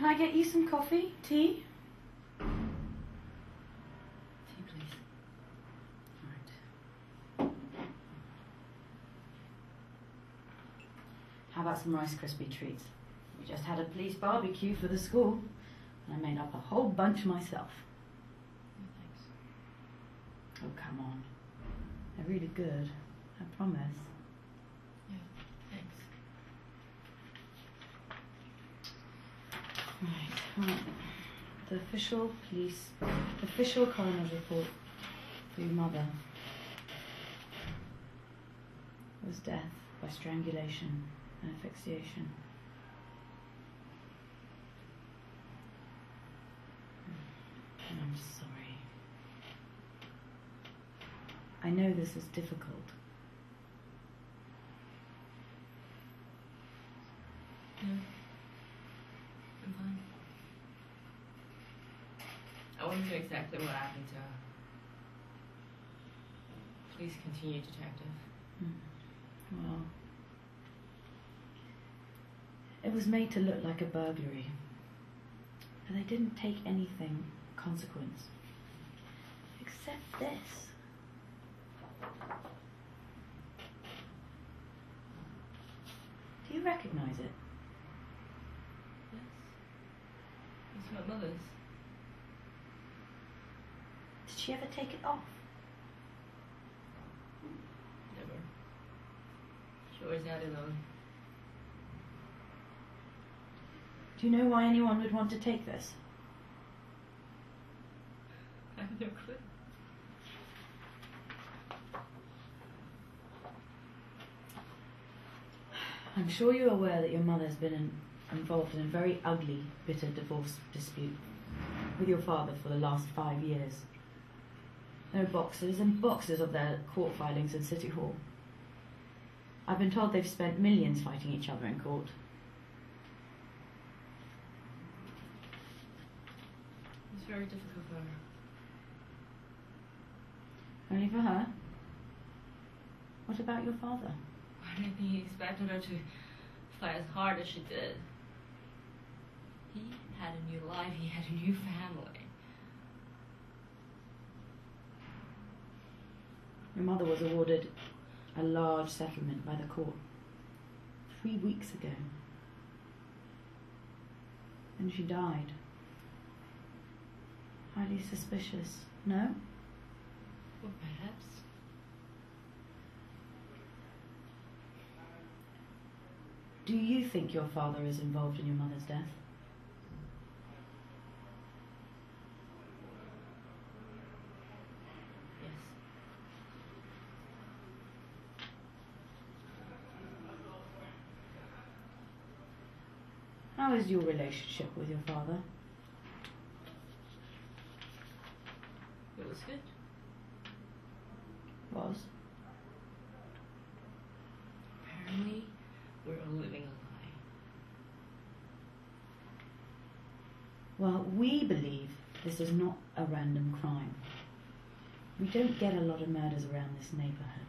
I get you some coffee? Tea? Tea, please. Right. How about some Rice Krispie treats? We just had a police barbecue for the school, and I made up a whole bunch myself. No, thanks. Oh, come on. They're really good. I promise. Yeah, thanks. Right. The official coroner's report for your mother was death by strangulation and asphyxiation. I'm sorry. I know this is difficult. No. I'm fine. I want to know exactly what happened to her. Please continue, detective. Well, it was made to look like a burglary, but they didn't take anything of consequence, except this. Do you recognize it? Yes. It's my mother's. Did she ever take it off? Never. She always had it on. Do you know why anyone would want to take this? I have no clue. I'm sure you're aware that your mother's been involved in a very ugly, bitter divorce dispute with your father for the last 5 years. There are boxes and boxes of their court filings in City Hall. I've been told they've spent millions fighting each other in court. It's very difficult for her. Only for her? What about your father? I didn't think he expected her to fight as hard as she did. He had a new life, he had a new family. Your mother was awarded a large settlement by the court 3 weeks ago. And she died. Highly suspicious, no? Well, perhaps. Do you think your father is involved in your mother's death? Yes. How is your relationship with your father? It was good. Was? Apparently, we're all living a lie. Well, we believe this is not a random crime. We don't get a lot of murders around this neighborhood.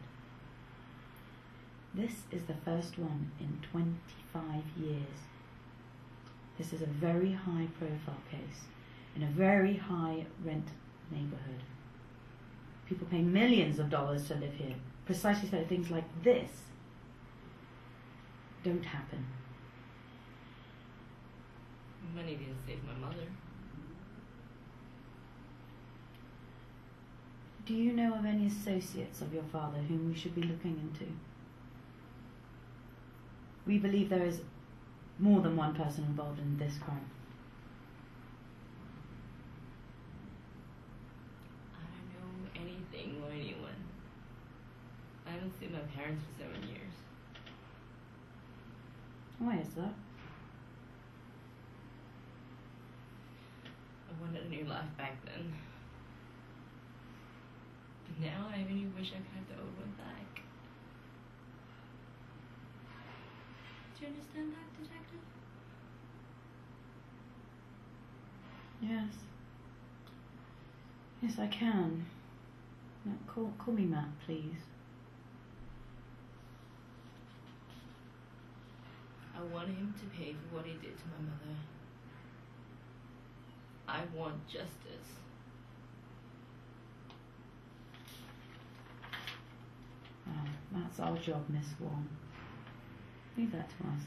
This is the first one in 25 years. This is a very high profile case in a very high rent neighborhood. People pay millions of dollars to live here, precisely so things like this don't happen. Money didn't save my mother. Do you know of any associates of your father whom we should be looking into? We believe there is more than one person involved in this crime. I don't know anything or anyone. I haven't seen my parents for 7 years. Why is that? I wanted a new life back then. But now I really wish I could have the old one back. Do you understand that, detective? Yes. Yes, I can. Now, call me Matt, please. I want him to pay for what he did to my mother. I want justice. Oh, that's our job, Miss Wong. Leave that to us.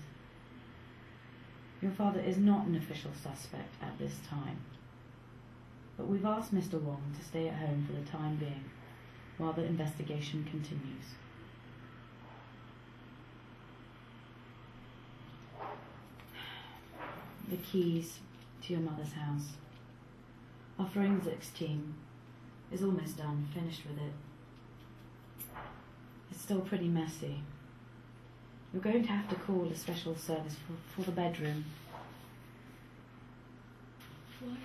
Your father is not an official suspect at this time, but we've asked Mr. Wong to stay at home for the time being while the investigation continues. The keys to your mother's house. Our forensics team is almost done, finished with it. It's still pretty messy. You're going to have to call a special service for the bedroom. Why?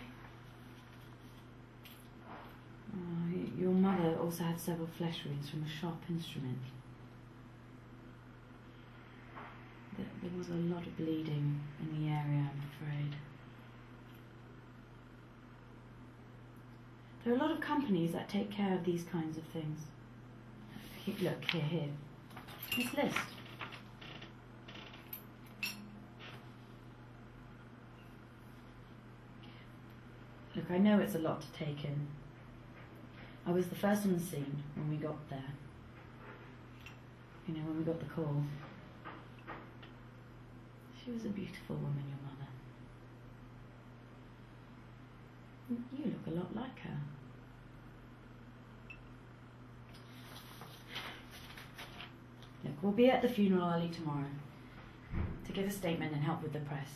Your mother also had several flesh wounds from a sharp instrument. There was a lot of bleeding in the area, I'm afraid. There are a lot of companies that take care of these kinds of things. Look, here. This list. Look, I know it's a lot to take in. I was the first on the scene when we got there. When we got the call. She was a beautiful woman, your mother. You look a lot like her. Look, we'll be at the funeral early tomorrow to give a statement and help with the press.